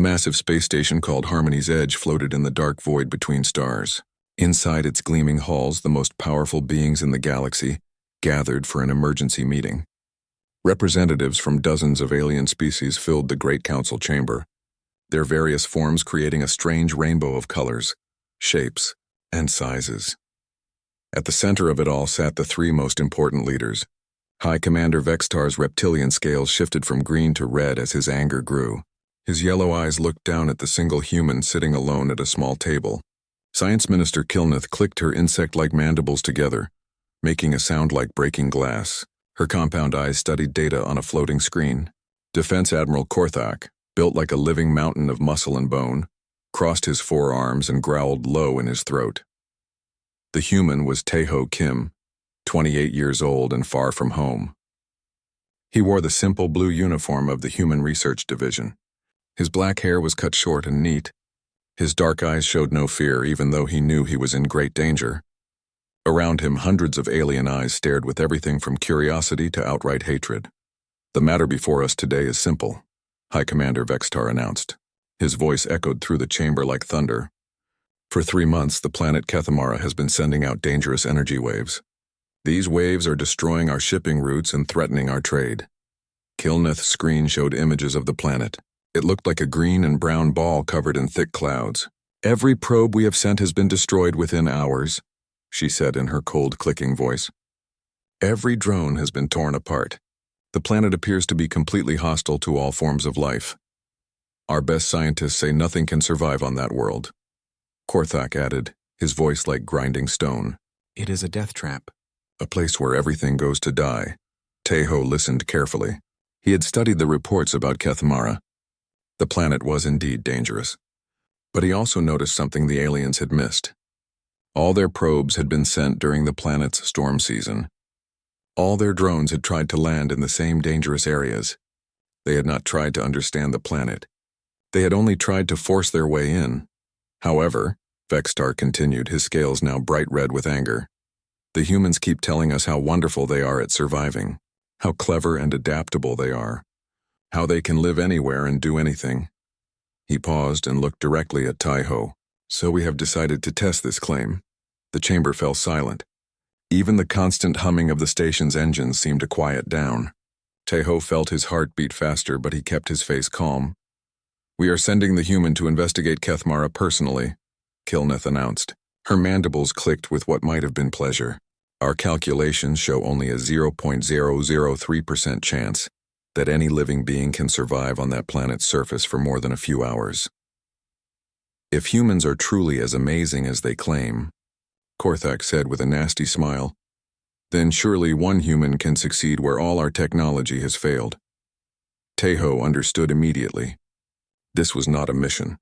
massive space station called Harmony's Edge floated in the dark void between stars. Inside its gleaming halls, the most powerful beings in the galaxy gathered for an emergency meeting. Representatives from dozens of alien species filled the Great Council chamber, their various forms creating a strange rainbow of colors, shapes, and sizes. At the center of it all sat the three most important leaders. High Commander Vextar's reptilian scales shifted from green to red as his anger grew. His yellow eyes looked down at the single human sitting alone at a small table. Science Minister Kilneth clicked her insect-like mandibles together, making a sound like breaking glass. Her compound eyes studied data on a floating screen. Defense Admiral Korthak, built like a living mountain of muscle and bone, crossed his forearms and growled low in his throat. The human was Taeho Kim, 28 years old and far from home. He wore the simple blue uniform of the Human Research Division. His black hair was cut short and neat. His dark eyes showed no fear, even though he knew he was in great danger. Around him, hundreds of alien eyes stared with everything from curiosity to outright hatred. "The matter before us today is simple," High Commander Vextar announced. His voice echoed through the chamber like thunder. "For 3 months, the planet Kethamara has been sending out dangerous energy waves. These waves are destroying our shipping routes and threatening our trade." Kilneth's screen showed images of the planet. It looked like a green and brown ball covered in thick clouds. "Every probe we have sent has been destroyed within hours," she said in her cold, clicking voice. "Every drone has been torn apart. The planet appears to be completely hostile to all forms of life. Our best scientists say nothing can survive on that world." Korthak added, his voice like grinding stone. "It is a death trap. A place where everything goes to die." Taeho listened carefully. He had studied the reports about Kethamara. The planet was indeed dangerous. But he also noticed something the aliens had missed. All their probes had been sent during the planet's storm season. All their drones had tried to land in the same dangerous areas. They had not tried to understand the planet. They had only tried to force their way in. However, Vextar continued, his scales now bright red with anger, "The humans keep telling us how wonderful they are at surviving, how clever and adaptable they are, how they can live anywhere and do anything." He paused and looked directly at Taeho. "So we have decided to test this claim." The chamber fell silent. Even the constant humming of the station's engines seemed to quiet down. Taeho felt his heart beat faster, but he kept his face calm. "We are sending the human to investigate Kethamara personally," Kilneth announced. Her mandibles clicked with what might have been pleasure. "Our calculations show only a 0.003% chance that any living being can survive on that planet's surface for more than a few hours. If humans are truly as amazing as they claim," Korthak said with a nasty smile, "then surely one human can succeed where all our technology has failed." Taeho understood immediately. This was not a mission.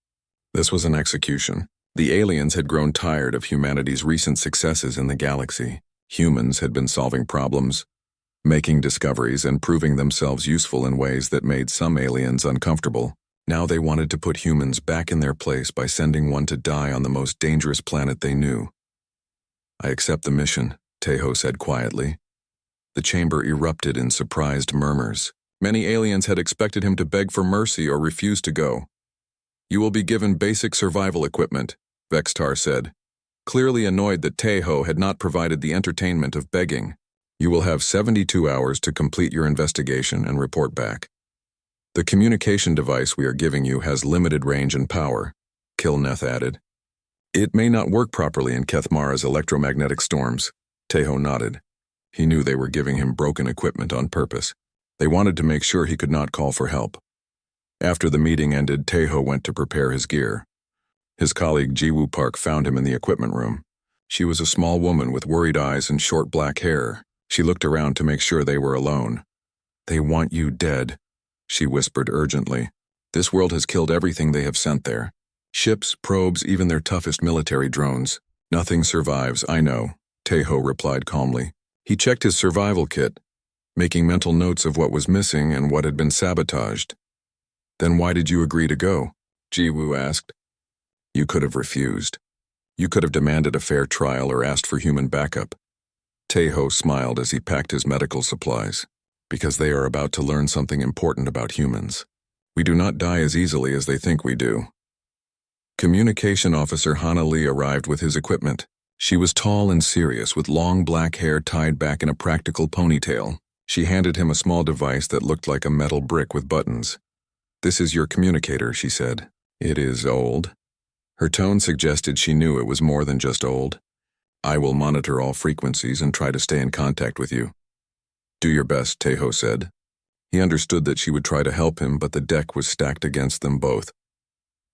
This was an execution. The aliens had grown tired of humanity's recent successes in the galaxy. Humans had been solving problems, making discoveries, and proving themselves useful in ways that made some aliens uncomfortable. Now they wanted to put humans back in their place by sending one to die on the most dangerous planet they knew. "I accept the mission," Taeho said quietly. The chamber erupted in surprised murmurs. Many aliens had expected him to beg for mercy or refuse to go. "You will be given basic survival equipment," Vextar said, clearly annoyed that Taeho had not provided the entertainment of begging. "You will have 72 hours to complete your investigation and report back. The communication device we are giving you has limited range and power," Kilneth added. "It may not work properly in Kethamara's electromagnetic storms." Taeho nodded. He knew they were giving him broken equipment on purpose. They wanted to make sure he could not call for help. After the meeting ended, Taeho went to prepare his gear. His colleague Jiwoo Park found him in the equipment room. She was a small woman with worried eyes and short black hair. She looked around to make sure they were alone. "They want you dead," she whispered urgently. "This world has killed everything they have sent there. Ships, probes, even their toughest military drones. Nothing survives, I know," Taeho replied calmly. He checked his survival kit, making mental notes of what was missing and what had been sabotaged. "Then why did you agree to go?" Jiwoo asked. "You could have refused. You could have demanded a fair trial or asked for human backup." Taeho smiled as he packed his medical supplies. "Because they are about to learn something important about humans. We do not die as easily as they think we do. Communication Officer Hana Lee arrived with his equipment. She was tall and serious, with long black hair tied back in a practical ponytail. She handed him a small device that looked like a metal brick with buttons. "This is your communicator," she said. "It is old." Her tone suggested she knew it was more than just old. "I will monitor all frequencies and try to stay in contact with you." "Do your best," Taeho said. He understood that she would try to help him, but the deck was stacked against them both.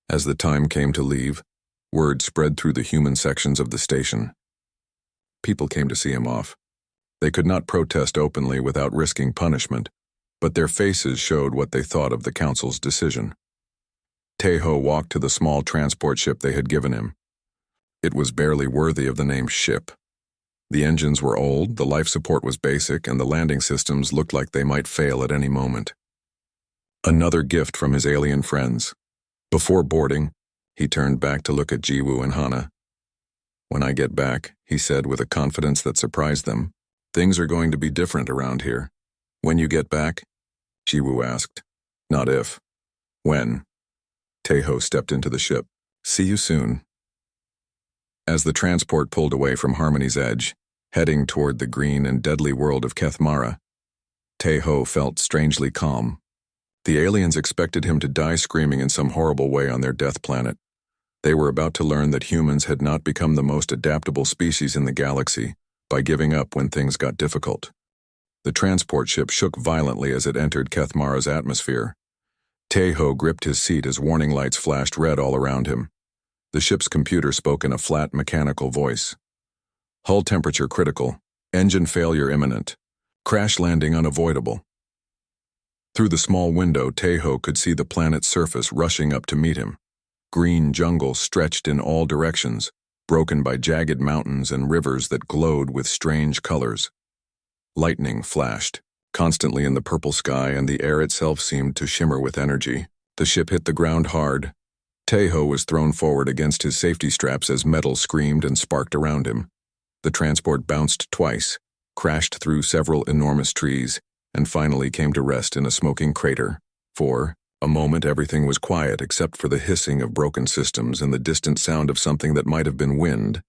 As the time came to leave, word spread through the human sections of the station. People came to see him off. They could not protest openly without risking punishment, but their faces showed what they thought of the council's decision. Taeho walked to the small transport ship they had given him. It was barely worthy of the name ship. The engines were old, the life support was basic, and the landing systems looked like they might fail at any moment. Another gift from his alien friends. Before boarding, he turned back to look at Jiwoo and Hana. "When I get back," he said with a confidence that surprised them, "things are going to be different around here." "When you get back?" Jiwoo asked. "Not if. When." Taeho stepped into the ship. "See you soon." As the transport pulled away from Harmony's edge, heading toward the green and deadly world of Kethmara, Taeho felt strangely calm. The aliens expected him to die screaming in some horrible way on their death planet. They were about to learn that humans had not become the most adaptable species in the galaxy by giving up when things got difficult. The transport ship shook violently as it entered Kethmara's atmosphere. Taeho gripped his seat as warning lights flashed red all around him. The ship's computer spoke in a flat, mechanical voice. "Hull temperature critical. Engine failure imminent. Crash landing unavoidable." Through the small window, Taeho could see the planet's surface rushing up to meet him. Green jungle stretched in all directions, broken by jagged mountains and rivers that glowed with strange colors. Lightning flashed, constantly in the purple sky, and the air itself seemed to shimmer with energy. The ship hit the ground hard. Taeho was thrown forward against his safety straps as metal screamed and sparked around him. The transport bounced twice, crashed through several enormous trees, and finally came to rest in a smoking crater. For a moment everything was quiet except for the hissing of broken systems and the distant sound of something that might have been wind,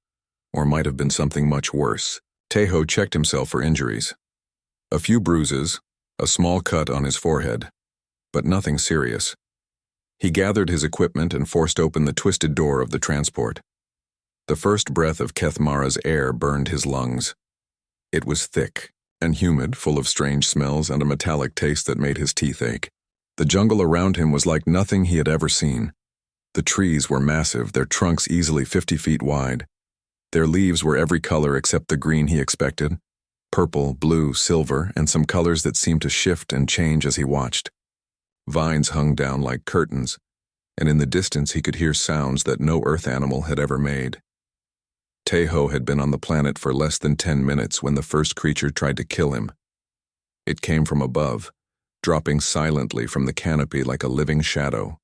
or might have been something much worse. Taeho checked himself for injuries. A few bruises, a small cut on his forehead, but nothing serious. He gathered his equipment and forced open the twisted door of the transport. The first breath of Kethmara's air burned his lungs. It was thick and humid, full of strange smells and a metallic taste that made his teeth ache. The jungle around him was like nothing he had ever seen. The trees were massive, their trunks easily 50 feet wide. Their leaves were every color except the green he expected: purple, blue, silver, and some colors that seemed to shift and change as he watched. Vines hung down like curtains, and in the distance he could hear sounds that no earth animal had ever made. Taeho had been on the planet for less than 10 minutes when the first creature tried to kill him. It came from above, dropping silently from the canopy like a living shadow.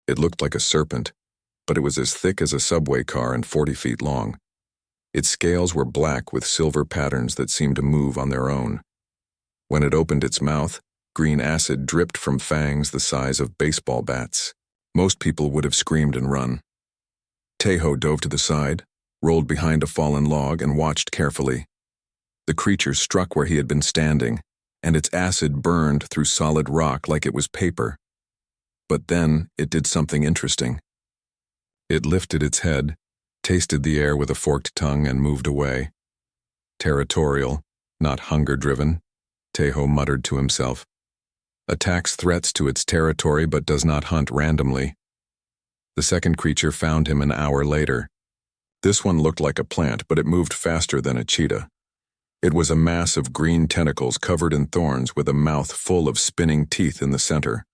It looked like a serpent, but it was as thick as a subway car and 40 feet long. Its scales were black with silver patterns that seemed to move on their own. When it opened its mouth, green acid dripped from fangs the size of baseball bats. Most people would have screamed and run. Taeho dove to the side, rolled behind a fallen log, and watched carefully. The creature struck where he had been standing, and its acid burned through solid rock like it was paper. But then it did something interesting. It lifted its head, tasted the air with a forked tongue, and moved away. Territorial, not hunger-driven, Taeho muttered to himself. Attacks threats to its territory but does not hunt randomly. The second creature found him an hour later. This one looked like a plant, but it moved faster than a cheetah. It was a mass of green tentacles covered in thorns with a mouth full of spinning teeth in the center.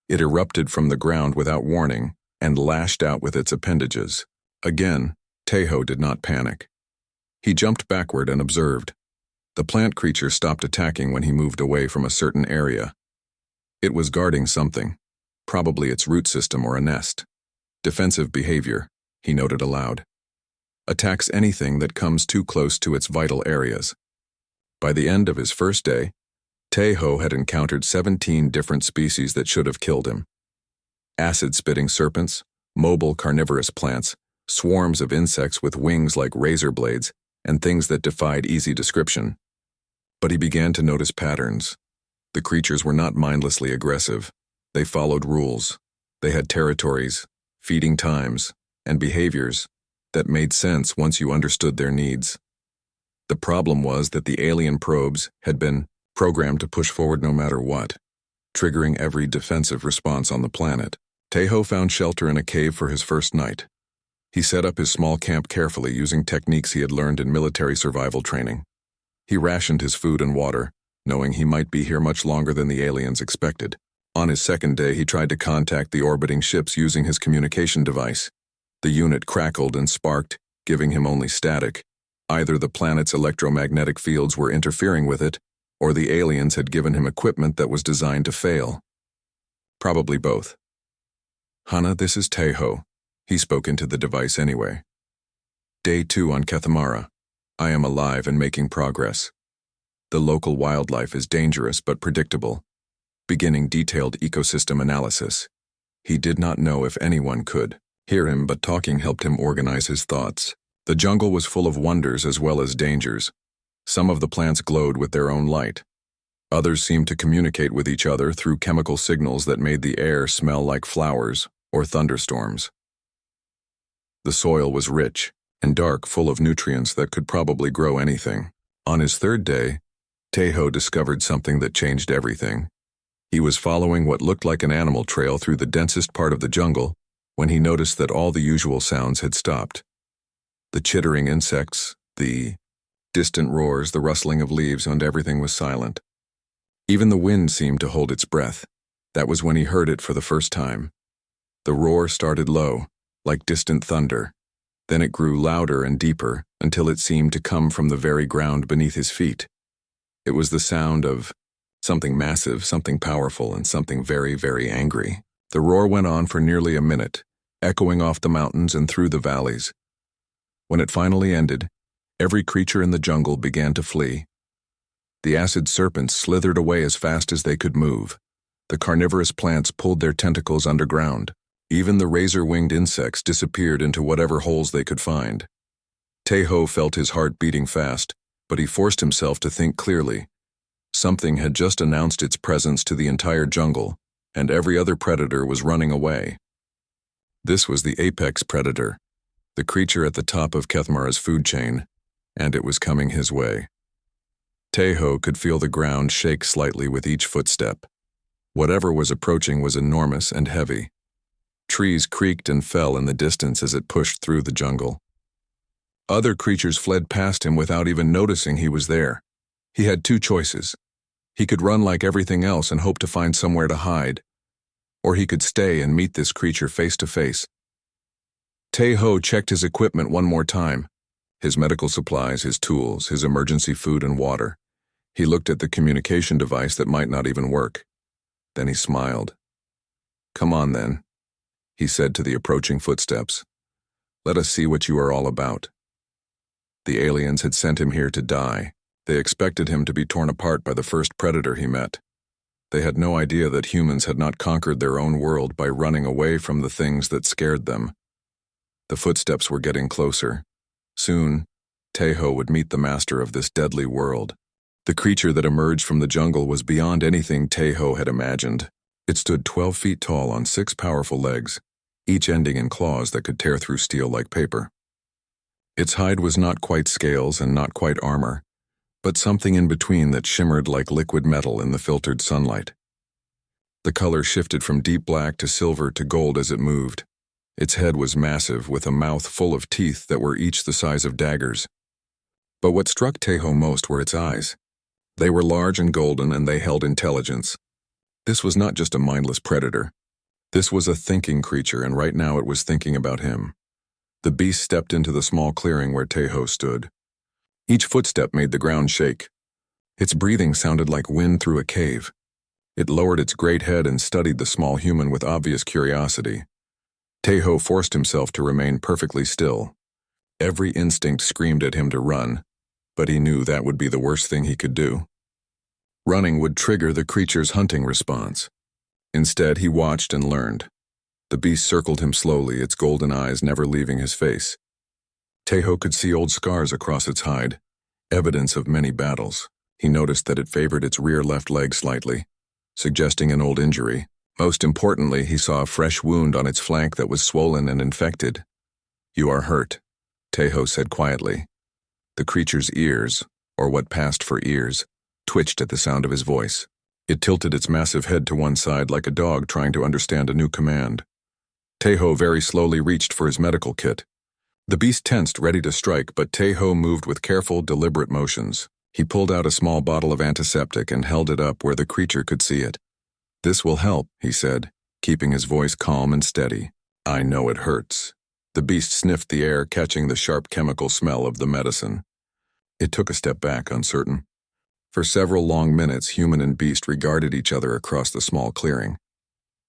It erupted from the ground without warning and lashed out with its appendages. Again, Taeho did not panic. He jumped backward and observed. The plant creature stopped attacking when he moved away from a certain area. It was guarding something, probably its root system or a nest. Defensive behavior, he noted aloud. Attacks anything that comes too close to its vital areas. By the end of his first day, Tejo had encountered 17 different species that should have killed him. Acid-spitting serpents, mobile carnivorous plants, swarms of insects with wings like razor blades, and things that defied easy description. But he began to notice patterns. The creatures were not mindlessly aggressive. They followed rules. They had territories, feeding times, and behaviors that made sense once you understood their needs. The problem was that the alien probes had been programmed to push forward no matter what, triggering every defensive response on the planet. Tejo found shelter in a cave for his first night. He set up his small camp carefully using techniques he had learned in military survival training. He rationed his food and water, knowing he might be here much longer than the aliens expected. On his second day, he tried to contact the orbiting ships using his communication device. The unit crackled and sparked, giving him only static. Either the planet's electromagnetic fields were interfering with it, or the aliens had given him equipment that was designed to fail. Probably both. "Hana, this is Tejo." He spoke into the device anyway. "Day 2 on Kethamara. I am alive and making progress. The local wildlife is dangerous but predictable. Beginning detailed ecosystem analysis." He did not know if anyone could hear him, but talking helped him organize his thoughts. The jungle was full of wonders as well as dangers. Some of the plants glowed with their own light. Others seemed to communicate with each other through chemical signals that made the air smell like flowers or thunderstorms. The soil was rich and dark, full of nutrients that could probably grow anything. On his third day, Tejo discovered something that changed everything. He was following what looked like an animal trail through the densest part of the jungle when he noticed that all the usual sounds had stopped. The chittering insects, the distant roars, the rustling of leaves, and everything was silent. Even the wind seemed to hold its breath. That was when he heard it for the first time. The roar started low, like distant thunder. Then it grew louder and deeper until it seemed to come from the very ground beneath his feet. It was the sound of something massive, something powerful, and something very, very angry. The roar went on for nearly a minute, echoing off the mountains and through the valleys. When it finally ended, every creature in the jungle began to flee. The acid serpents slithered away as fast as they could move. The carnivorous plants pulled their tentacles underground. Even the razor-winged insects disappeared into whatever holes they could find. Tejo felt his heart beating fast, but he forced himself to think clearly. Something had just announced its presence to the entire jungle, and every other predator was running away. This was the apex predator, the creature at the top of Kethamara's food chain, and it was coming his way. Tejo could feel the ground shake slightly with each footstep. Whatever was approaching was enormous and heavy. Trees creaked and fell in the distance as it pushed through the jungle. Other creatures fled past him without even noticing he was there. He had two choices. He could run like everything else and hope to find somewhere to hide, or he could stay and meet this creature face to face. Tejo checked his equipment one more time. His medical supplies, his tools, his emergency food and water. He looked at the communication device that might not even work. Then he smiled. "Come on then," he said to the approaching footsteps. "Let us see what you are all about." The aliens had sent him here to die. They expected him to be torn apart by the first predator he met. They had no idea that humans had not conquered their own world by running away from the things that scared them. The footsteps were getting closer. Soon, Tejo would meet the master of this deadly world. The creature that emerged from the jungle was beyond anything Tejo had imagined. It stood 12 feet tall on 6 powerful legs, each ending in claws that could tear through steel like paper. Its hide was not quite scales and not quite armor, but something in between that shimmered like liquid metal in the filtered sunlight. The color shifted from deep black to silver to gold as it moved. Its head was massive, with a mouth full of teeth that were each the size of daggers. But what struck Tejo most were its eyes. They were large and golden, and they held intelligence. This was not just a mindless predator. This was a thinking creature, and right now it was thinking about him. The beast stepped into the small clearing where Tejo stood. Each footstep made the ground shake. Its breathing sounded like wind through a cave. It lowered its great head and studied the small human with obvious curiosity. Tejo forced himself to remain perfectly still. Every instinct screamed at him to run, but he knew that would be the worst thing he could do. Running would trigger the creature's hunting response. Instead, he watched and learned. The beast circled him slowly, its golden eyes never leaving his face. Tejo could see old scars across its hide, evidence of many battles. He noticed that it favored its rear left leg slightly, suggesting an old injury. Most importantly, he saw a fresh wound on its flank that was swollen and infected. "You are hurt," Tejo said quietly. The creature's ears, or what passed for ears, twitched at the sound of his voice. It tilted its massive head to one side like a dog trying to understand a new command. Tejo very slowly reached for his medical kit. The beast tensed, ready to strike, but Tejo moved with careful, deliberate motions. He pulled out a small bottle of antiseptic and held it up where the creature could see it. "This will help," he said, keeping his voice calm and steady. "I know it hurts." The beast sniffed the air, catching the sharp chemical smell of the medicine. It took a step back, uncertain. For several long minutes, human and beast regarded each other across the small clearing.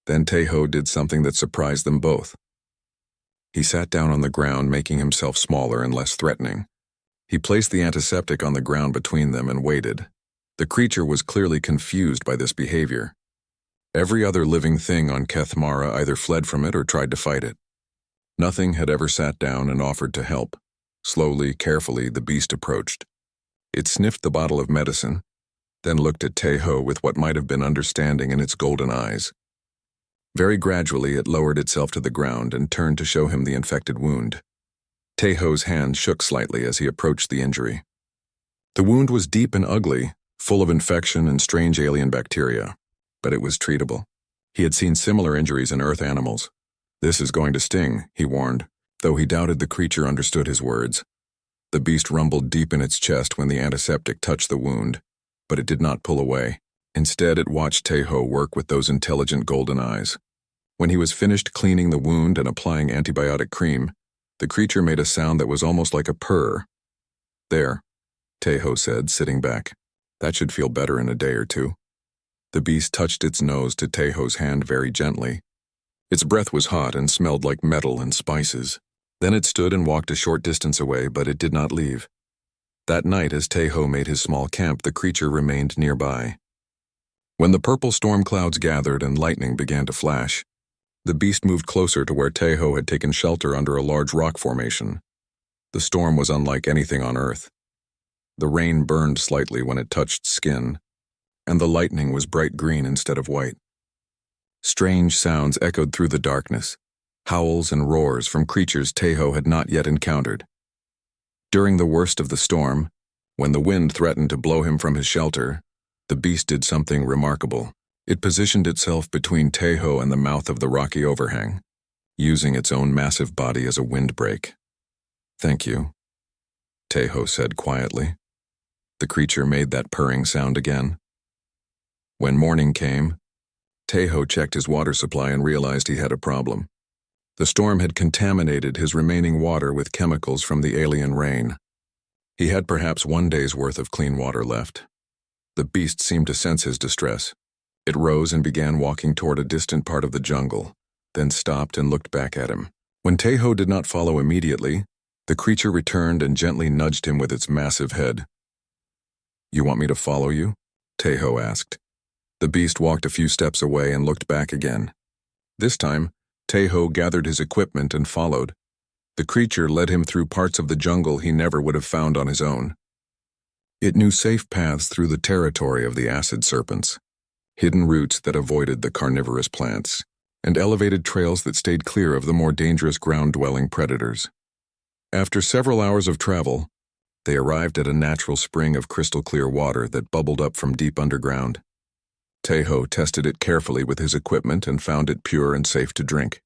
Then Tejo did something that surprised them both. He sat down on the ground, making himself smaller and less threatening. He placed the antiseptic on the ground between them and waited. The creature was clearly confused by this behavior. Every other living thing on Kethmara either fled from it or tried to fight it. Nothing had ever sat down and offered to help. Slowly, carefully, the beast approached. It sniffed the bottle of medicine, then looked at Tejo with what might have been understanding in its golden eyes. Very gradually, it lowered itself to the ground and turned to show him the infected wound. Tejo's hand shook slightly as he approached the injury. The wound was deep and ugly, full of infection and strange alien bacteria, but it was treatable. He had seen similar injuries in Earth animals. "This is going to sting," he warned, though he doubted the creature understood his words. The beast rumbled deep in its chest when the antiseptic touched the wound, but it did not pull away. Instead, it watched Tejo work with those intelligent golden eyes. When he was finished cleaning the wound and applying antibiotic cream, the creature made a sound that was almost like a purr. "There," Tejo said, sitting back. "That should feel better in a day or two." The beast touched its nose to Tejo's hand very gently. Its breath was hot and smelled like metal and spices. Then it stood and walked a short distance away, but it did not leave. That night, as Tejo made his small camp, the creature remained nearby. When the purple storm clouds gathered and lightning began to flash, the beast moved closer to where Tejo had taken shelter under a large rock formation. The storm was unlike anything on Earth. The rain burned slightly when it touched skin, and the lightning was bright green instead of white. Strange sounds echoed through the darkness, howls and roars from creatures Tejo had not yet encountered. During the worst of the storm, when the wind threatened to blow him from his shelter, the beast did something remarkable. It positioned itself between Tejo and the mouth of the rocky overhang, using its own massive body as a windbreak. "Thank you," Tejo said quietly. The creature made that purring sound again. When morning came, Tejo checked his water supply and realized he had a problem. The storm had contaminated his remaining water with chemicals from the alien rain. He had perhaps one day's worth of clean water left. The beast seemed to sense his distress. It rose and began walking toward a distant part of the jungle, then stopped and looked back at him. When Tejo did not follow immediately, the creature returned and gently nudged him with its massive head. "You want me to follow you?" Tejo asked. The beast walked a few steps away and looked back again. This time, Tejo gathered his equipment and followed. The creature led him through parts of the jungle he never would have found on his own. It knew safe paths through the territory of the acid serpents, hidden routes that avoided the carnivorous plants, and elevated trails that stayed clear of the more dangerous ground-dwelling predators. After several hours of travel, they arrived at a natural spring of crystal-clear water that bubbled up from deep underground. Tejo tested it carefully with his equipment and found it pure and safe to drink.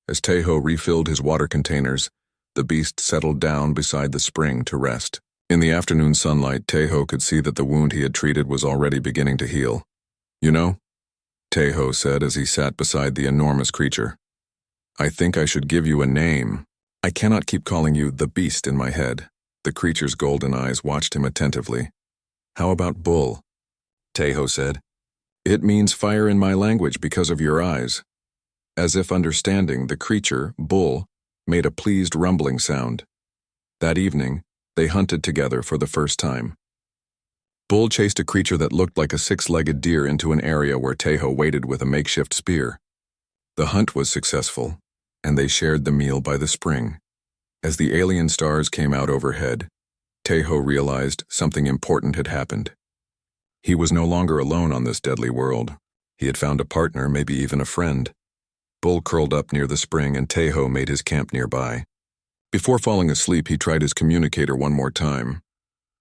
As Tejo refilled his water containers, the beast settled down beside the spring to rest. In the afternoon sunlight, Tejo could see that the wound he had treated was already beginning to heal. "You know," Tejo said as he sat beside the enormous creature, "I think I should give you a name. I cannot keep calling you the beast in my head." The creature's golden eyes watched him attentively. "How about Bull?" Tejo said. "It means fire in my language because of your eyes." As if understanding, the creature, Bull, made a pleased rumbling sound. That evening, they hunted together for the first time. Bull chased a creature that looked like a six-legged deer into an area where Tejo waited with a makeshift spear. The hunt was successful, and they shared the meal by the spring. As the alien stars came out overhead, Tejo realized something important had happened. He was no longer alone on this deadly world. He had found a partner, maybe even a friend. Bull curled up near the spring and Tejo made his camp nearby. Before falling asleep, he tried his communicator one more time.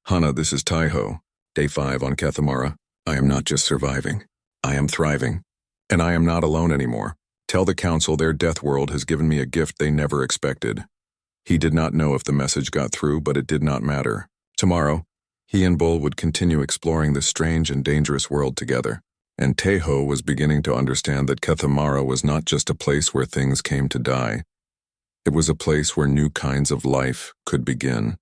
"Hana, this is Tejo. Day 5 on Kathamara. I am not just surviving. I am thriving. And I am not alone anymore. Tell the council their death world has given me a gift they never expected." He did not know if the message got through, but it did not matter. Tomorrow, he and Bull would continue exploring this strange and dangerous world together. And Tejo was beginning to understand that Kathamara was not just a place where things came to die. It was a place where new kinds of life could begin.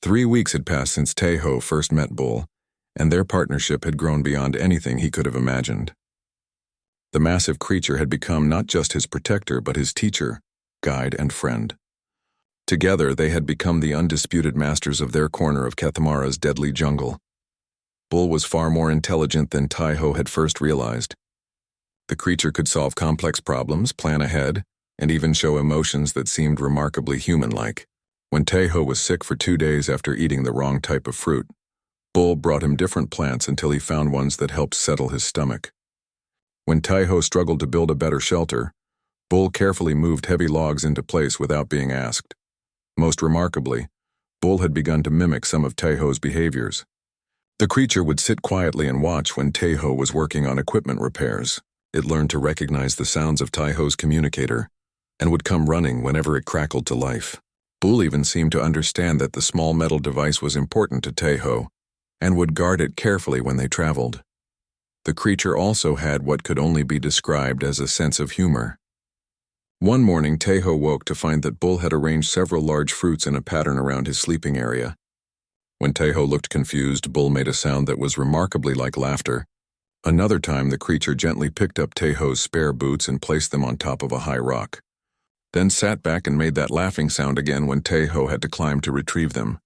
3 weeks had passed since Tejo first met Bull, and their partnership had grown beyond anything he could have imagined. The massive creature had become not just his protector, but his teacher, guide, and friend. Together, they had become the undisputed masters of their corner of Kathamara's deadly jungle. Bull was far more intelligent than Tejo had first realized. The creature could solve complex problems, plan ahead, and even show emotions that seemed remarkably human-like. When Tejo was sick for 2 days after eating the wrong type of fruit, Bull brought him different plants until he found ones that helped settle his stomach. When Tejo struggled to build a better shelter, Bull carefully moved heavy logs into place without being asked. Most remarkably, Bull had begun to mimic some of Tejo's behaviors. The creature would sit quietly and watch when Tejo was working on equipment repairs. It learned to recognize the sounds of Tejo's communicator and would come running whenever it crackled to life. Bull even seemed to understand that the small metal device was important to Tejo and would guard it carefully when they traveled. The creature also had what could only be described as a sense of humor. One morning, Tejo woke to find that Bull had arranged several large fruits in a pattern around his sleeping area. When Tejo looked confused, Bull made a sound that was remarkably like laughter. Another time, the creature gently picked up Tejo's spare boots and placed them on top of a high rock, then sat back and made that laughing sound again when Tejo had to climb to retrieve them.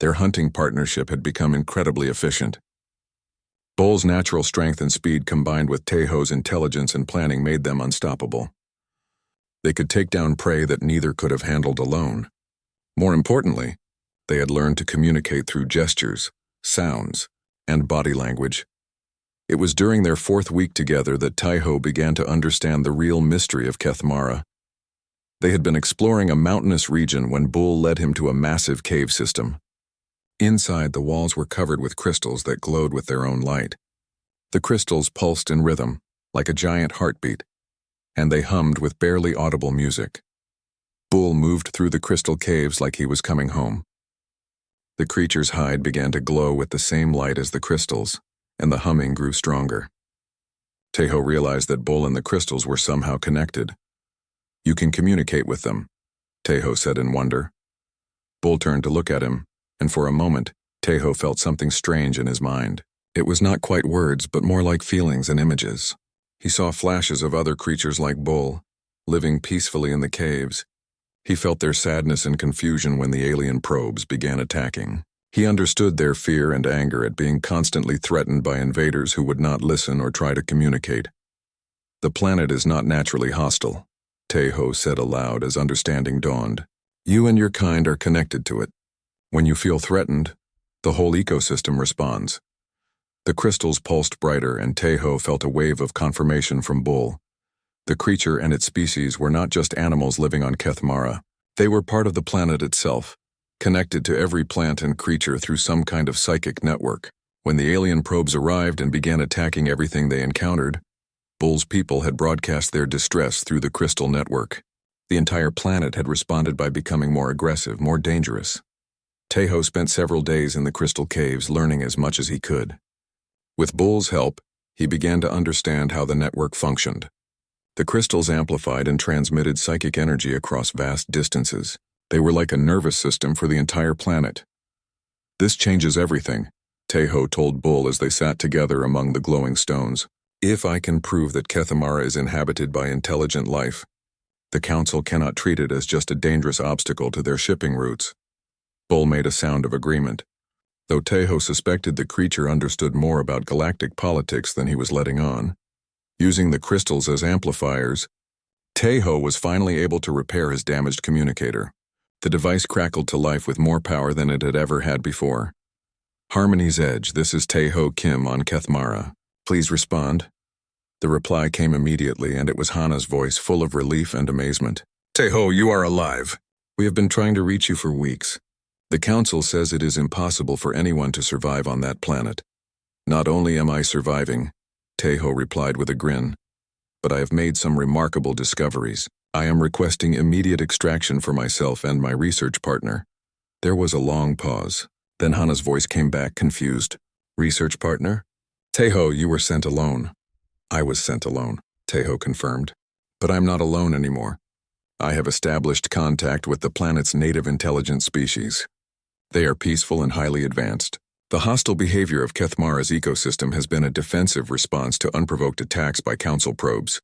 Their hunting partnership had become incredibly efficient. Bull's natural strength and speed combined with Tejo's intelligence and planning made them unstoppable. They could take down prey that neither could have handled alone. More importantly, they had learned to communicate through gestures, sounds, and body language. It was during their 4th week together that Tejo began to understand the real mystery of Kathamara. They had been exploring a mountainous region when Bull led him to a massive cave system. Inside, the walls were covered with crystals that glowed with their own light. The crystals pulsed in rhythm, like a giant heartbeat, and they hummed with barely audible music. Bull moved through the crystal caves like he was coming home. The creature's hide began to glow with the same light as the crystals, and the humming grew stronger. Tejo realized that Bull and the crystals were somehow connected. "You can communicate with them," Tejo said in wonder. Bull turned to look at him, and for a moment, Tejo felt something strange in his mind. It was not quite words, but more like feelings and images. He saw flashes of other creatures like Bull, living peacefully in the caves. He felt their sadness and confusion when the alien probes began attacking. He understood their fear and anger at being constantly threatened by invaders who would not listen or try to communicate. "The planet is not naturally hostile," Tejo said aloud as understanding dawned. "You and your kind are connected to it. When you feel threatened, the whole ecosystem responds." The crystals pulsed brighter, and Tejo felt a wave of confirmation from Bull. The creature and its species were not just animals living on Kathamara. They were part of the planet itself, connected to every plant and creature through some kind of psychic network. When the alien probes arrived and began attacking everything they encountered, Bull's people had broadcast their distress through the crystal network. The entire planet had responded by becoming more aggressive, more dangerous. Tejo spent several days in the crystal caves learning as much as he could. With Bull's help, he began to understand how the network functioned. The crystals amplified and transmitted psychic energy across vast distances. They were like a nervous system for the entire planet. "This changes everything," Tejo told Bull as they sat together among the glowing stones. "If I can prove that Kathamara is inhabited by intelligent life, the Council cannot treat it as just a dangerous obstacle to their shipping routes." Bull made a sound of agreement. though Tejo suspected the creature understood more about galactic politics than he was letting on. Using the crystals as amplifiers, Tejo was finally able to repair his damaged communicator. The device crackled to life with more power than it had ever had before. Harmony's Edge, this is Tejo Kim on Kethmara. Please respond. The reply came immediately, and it was Hana's voice, full of relief and amazement. Tejo, you are alive. We have been trying to reach you for weeks. The Council says it is impossible for anyone to survive on that planet. Not only am I surviving, Tejo replied with a grin, but I have made some remarkable discoveries. I am requesting immediate extraction for myself and my research partner. There was a long pause. Then Hana's voice came back, confused. Research partner? Tejo, you were sent alone. I was sent alone, Tejo confirmed. But I'm not alone anymore. I have established contact with the planet's native intelligent species. They are peaceful and highly advanced. The hostile behavior of Kethmara's ecosystem has been a defensive response to unprovoked attacks by Council probes.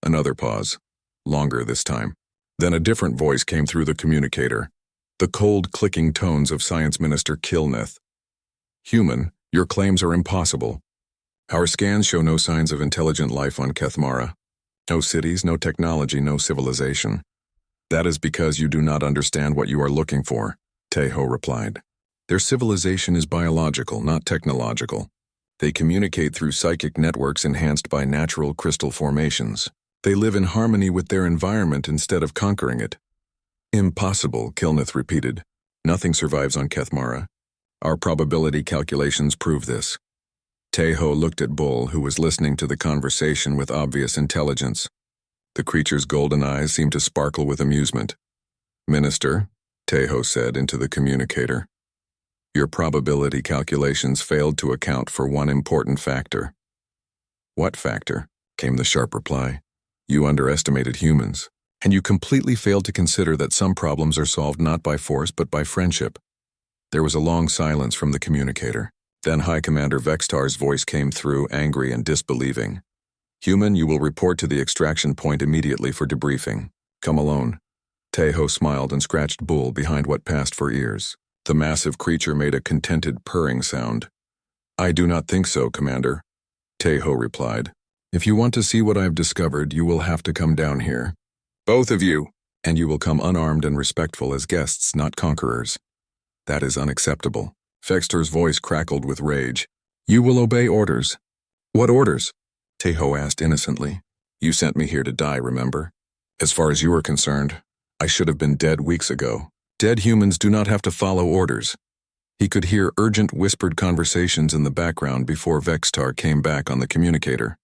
Another pause. Longer this time. Then a different voice came through the communicator. The cold, clicking tones of Science Minister Kilneth. Human, your claims are impossible. Our scans show no signs of intelligent life on Kethmara. No cities, no technology, no civilization. That is because you do not understand what you are looking for, Tejo replied. Their civilization is biological, not technological. They communicate through psychic networks enhanced by natural crystal formations. They live in harmony with their environment instead of conquering it. Impossible, Kilneth repeated. Nothing survives on Kethmara. Our probability calculations prove this. Tejo looked at Bull, who was listening to the conversation with obvious intelligence. The creature's golden eyes seemed to sparkle with amusement. Minister, Tejo said into the communicator, your probability calculations failed to account for one important factor. What factor? Came the sharp reply. You underestimated humans, and you completely failed to consider that some problems are solved not by force but by friendship. There was a long silence from the communicator. Then High Commander Vextar's voice came through, angry and disbelieving. Human, you will report to the extraction point immediately for debriefing. Come alone. Tejo smiled and scratched Bull behind what passed for ears. The massive creature made a contented purring sound. I do not think so, Commander, Tejo replied. If you want to see what I've discovered, you will have to come down here. Both of you. And you will come unarmed and respectful as guests, not conquerors. That is unacceptable. Vextar's voice crackled with rage. You will obey orders. What orders? Tejo asked innocently. You sent me here to die, remember? As far as you are concerned, I should have been dead weeks ago. Dead humans do not have to follow orders. He could hear urgent whispered conversations in the background before Vextar came back on the communicator.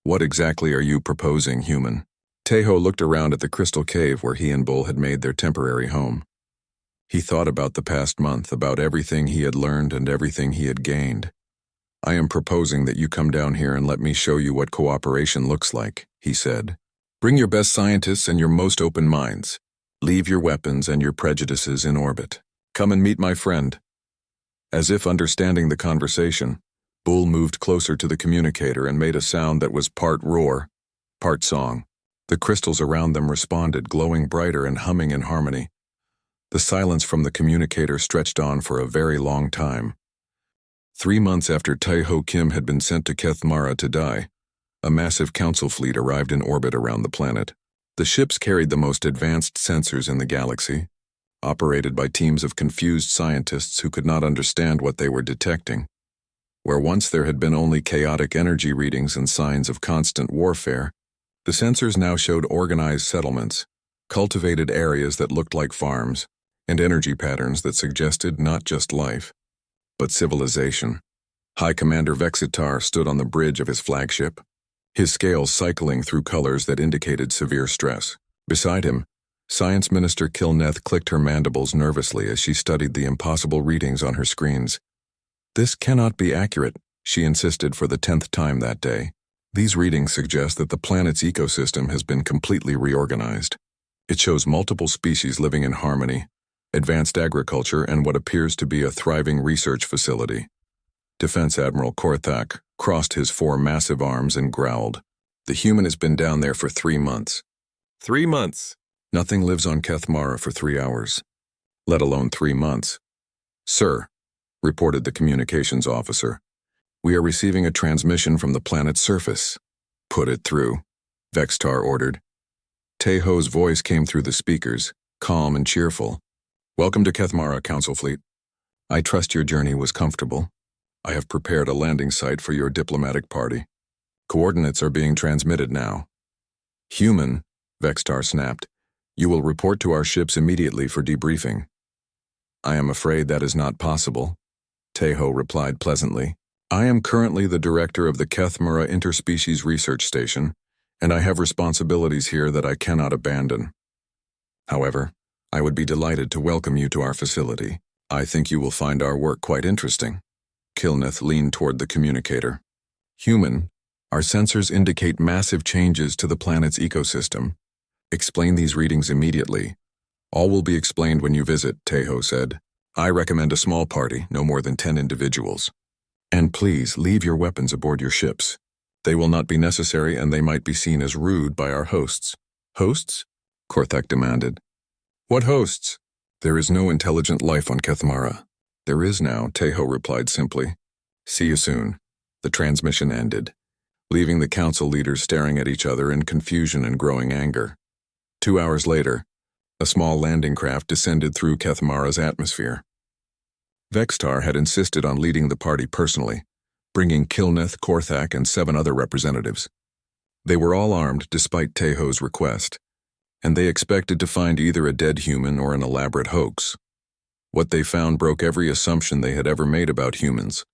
What exactly are you proposing, human? Tejo looked around at the crystal cave where he and Bull had made their temporary home. He thought about the past month, about everything he had learned and everything he had gained. I am proposing that you come down here and let me show you what cooperation looks like, he said. Bring your best scientists and your most open minds. Leave your weapons and your prejudices in orbit. Come and meet my friend. As if understanding the conversation, Bull moved closer to the communicator and made a sound that was part roar, part song. The crystals around them responded, glowing brighter and humming in harmony. The silence from the communicator stretched on for a very long time. 3 months after Tejo Kim had been sent to Kethmara to die, a massive council fleet arrived in orbit around the planet. The ships carried the most advanced sensors in the galaxy, operated by teams of confused scientists who could not understand what they were detecting. Where once there had been only chaotic energy readings and signs of constant warfare, the sensors now showed organized settlements, cultivated areas that looked like farms, and energy patterns that suggested not just life, but civilization. High Commander Vextar stood on the bridge of his flagship, his scales cycling through colors that indicated severe stress. Beside him, Science Minister Kilneth clicked her mandibles nervously as she studied the impossible readings on her screens. This cannot be accurate, she insisted for the 10th time that day. These readings suggest that the planet's ecosystem has been completely reorganized. It shows multiple species living in harmony, advanced agriculture, and what appears to be a thriving research facility. Defense Admiral Korthak crossed his 4 massive arms and growled. The human has been down there for 3 months. 3 months! Nothing lives on Kethmara for 3 hours, let alone 3 months. Sir, reported the communications officer. "We are receiving a transmission from the planet's surface." "Put it through," Vextar ordered. Teho's voice came through the speakers, calm and cheerful. "Welcome to Kethmara, Council Fleet. I trust your journey was comfortable. I have prepared a landing site for your diplomatic party. Coordinates are being transmitted now." "Human," Vextar snapped, "you will report to our ships immediately for debriefing." "I am afraid that is not possible," Teho replied pleasantly. "I am currently the director of the Kethmara Interspecies Research Station, and I have responsibilities here that I cannot abandon. However, I would be delighted to welcome you to our facility. I think you will find our work quite interesting." Kilneth leaned toward the communicator. "Human, our sensors indicate massive changes to the planet's ecosystem. Explain these readings immediately. All will be explained when you visit," Teho said. "I recommend a small party, no more than 10 individuals. And please leave your weapons aboard your ships. They will not be necessary and they might be seen as rude by our hosts." "Hosts?" Korthak demanded. "What hosts?" "There is no intelligent life on Kethmara." "There is now," Teho replied simply. "See you soon." The transmission ended, leaving the council leaders staring at each other in confusion and growing anger. 2 hours later, a small landing craft descended through Kethmara's atmosphere. Vextar had insisted on leading the party personally, bringing Kilneth, Korthak, and 7 other representatives. They were all armed despite Teho's request, and they expected to find either a dead human or an elaborate hoax. What they found broke every assumption they had ever made about humans,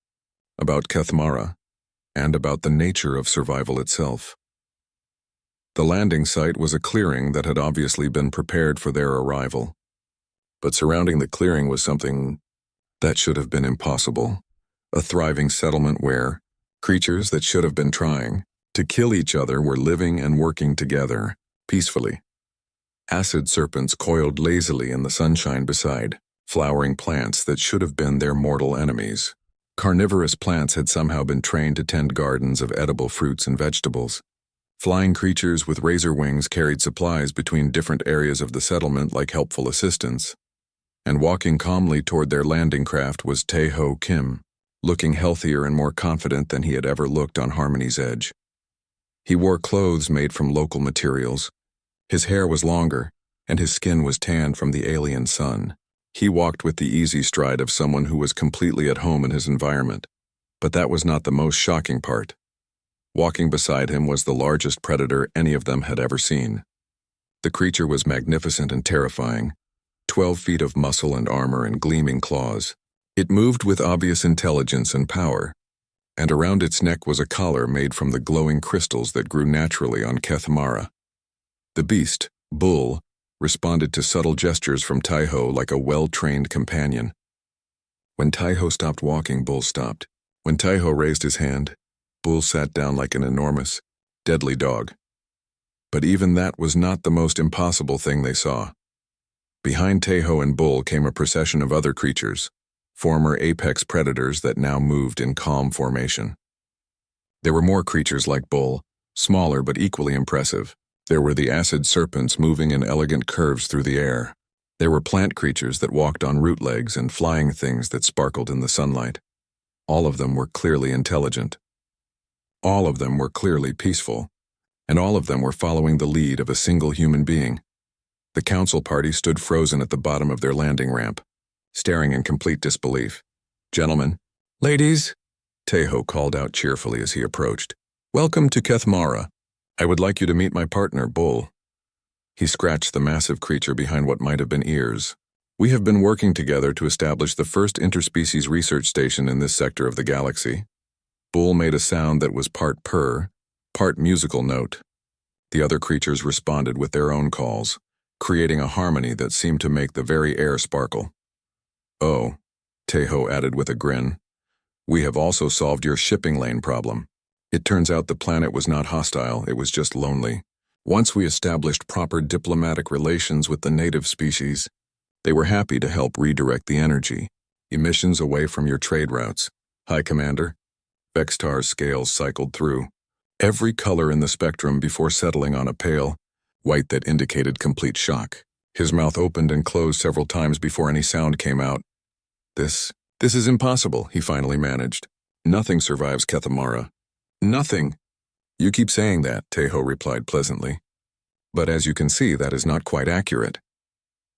about Kethmara, and about the nature of survival itself. The landing site was a clearing that had obviously been prepared for their arrival. But surrounding the clearing was something that should have been impossible. A thriving settlement where creatures that should have been trying to kill each other were living and working together, peacefully. Acid serpents coiled lazily in the sunshine beside flowering plants that should have been their mortal enemies. Carnivorous plants had somehow been trained to tend gardens of edible fruits and vegetables. Flying creatures with razor wings carried supplies between different areas of the settlement like helpful assistants. And walking calmly toward their landing craft was Teho Kim, looking healthier and more confident than he had ever looked on Harmony's Edge. He wore clothes made from local materials. His hair was longer, and his skin was tanned from the alien sun. He walked with the easy stride of someone who was completely at home in his environment. But that was not the most shocking part. Walking beside him was the largest predator any of them had ever seen. The creature was magnificent and terrifying, 12 feet of muscle and armor and gleaming claws. It moved with obvious intelligence and power, and around its neck was a collar made from the glowing crystals that grew naturally on Kethmara. The beast, Bull, responded to subtle gestures from Teho like a well-trained companion. When Teho stopped walking, Bull stopped. When Teho raised his hand, Bull sat down like an enormous, deadly dog. But even that was not the most impossible thing they saw. Behind Teho and Bull came a procession of other creatures, former apex predators that now moved in calm formation. There were more creatures like Bull, smaller but equally impressive. There were the acid serpents moving in elegant curves through the air. There were plant creatures that walked on root legs and flying things that sparkled in the sunlight. All of them were clearly intelligent. All of them were clearly peaceful, and all of them were following the lead of a single human being. The council party stood frozen at the bottom of their landing ramp, staring in complete disbelief. "Gentlemen, ladies," Teho called out cheerfully as he approached. "Welcome to Kethmara. I would like you to meet my partner, Bull." He scratched the massive creature behind what might have been ears. "We have been working together to establish the first interspecies research station in this sector of the galaxy." Bull made a sound that was part purr, part musical note. The other creatures responded with their own calls, creating a harmony that seemed to make the very air sparkle. "Oh," Teho added with a grin, "we have also solved your shipping lane problem. It turns out the planet was not hostile, it was just lonely. Once we established proper diplomatic relations with the native species, they were happy to help redirect the energy, emissions away from your trade routes. High Commander." Vextar's scales cycled through every color in the spectrum before settling on a pale white that indicated complete shock. His mouth opened and closed several times before any sound came out. This This is impossible, he finally managed. Nothing survives Kethamara. Nothing. You keep saying that, Tejo replied pleasantly. But as you can see, that is not quite accurate.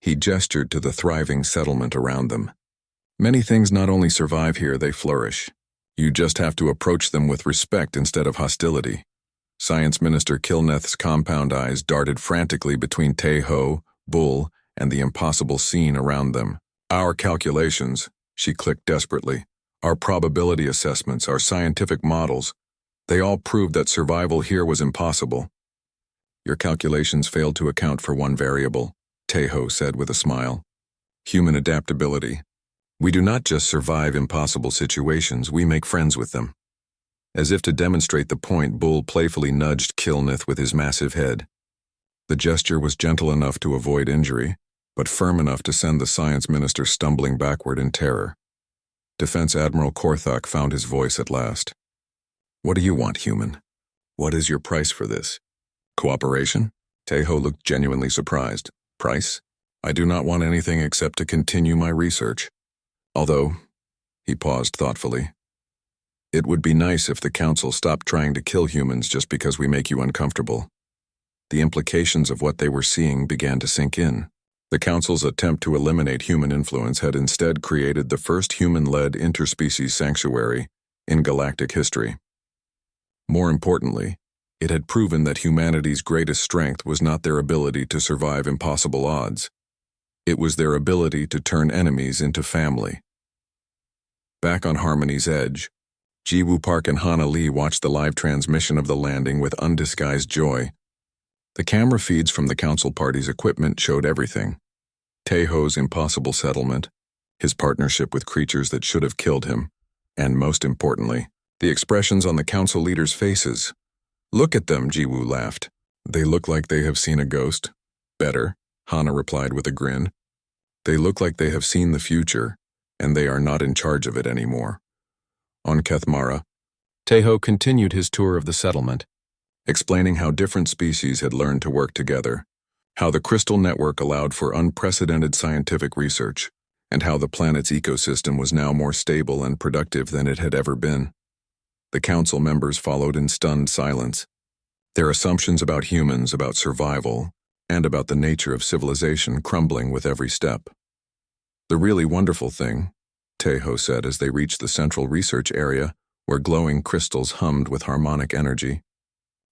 He gestured to the thriving settlement around them. Many things not only survive here, they flourish. You just have to approach them with respect instead of hostility. Science Minister Kilneth's compound eyes darted frantically between Tejo, Bull, and the impossible scene around them. Our calculations, she clicked desperately, our probability assessments, our scientific models, they all proved that survival here was impossible. Your calculations failed to account for one variable, Tejo said with a smile. Human adaptability. We do not just survive impossible situations, we make friends with them. As if to demonstrate the point, Bull playfully nudged Kilneth with his massive head. The gesture was gentle enough to avoid injury, but firm enough to send the science minister stumbling backward in terror. Defense Admiral Korthok found his voice at last. What do you want, human? What is your price for this? Cooperation? Tejo looked genuinely surprised. Price? I do not want anything except to continue my research. Although, he paused thoughtfully, it would be nice if the Council stopped trying to kill humans just because we make you uncomfortable. The implications of what they were seeing began to sink in. The Council's attempt to eliminate human influence had instead created the first human-led interspecies sanctuary in galactic history. More importantly, it had proven that humanity's greatest strength was not their ability to survive impossible odds. It was their ability to turn enemies into family. Back on Harmony's Edge, Jiwoo Park and Hana Lee watched the live transmission of the landing with undisguised joy. The camera feeds from the Council Party's equipment showed everything. Tejo's impossible settlement, his partnership with creatures that should have killed him, and most importantly, the expressions on the Council leaders' faces. Look at them, Jiwoo laughed. They look like they have seen a ghost. Better, Hana replied with a grin. They look like they have seen the future, and they are not in charge of it anymore. On Kethmara, Tejo continued his tour of the settlement, explaining how different species had learned to work together, how the crystal network allowed for unprecedented scientific research, and how the planet's ecosystem was now more stable and productive than it had ever been. The Council members followed in stunned silence, their assumptions about humans, about survival, and about the nature of civilization crumbling with every step. The really wonderful thing, Tejo said as they reached the central research area where glowing crystals hummed with harmonic energy,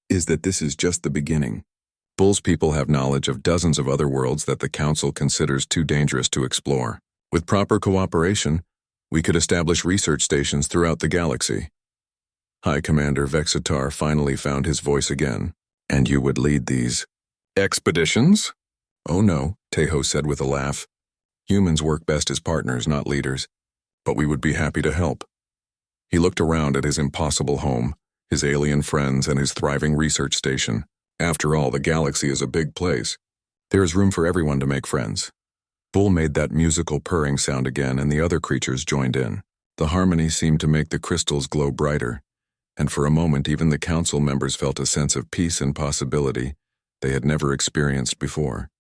is that this is just the beginning. Bull's people have knowledge of dozens of other worlds that the Council considers too dangerous to explore. With proper cooperation, we could establish research stations throughout the galaxy. High Commander Vexitar finally found his voice again. And you would lead these expeditions? Oh no, Tejo said with a laugh. Humans work best as partners, not leaders. But we would be happy to help. He looked around at his impossible home, his alien friends, and his thriving research station. After all, the galaxy is a big place. There is room for everyone to make friends. Bull made that musical purring sound again, and the other creatures joined in. The harmony seemed to make the crystals glow brighter, and for a moment even the Council members felt a sense of peace and possibility they had never experienced before.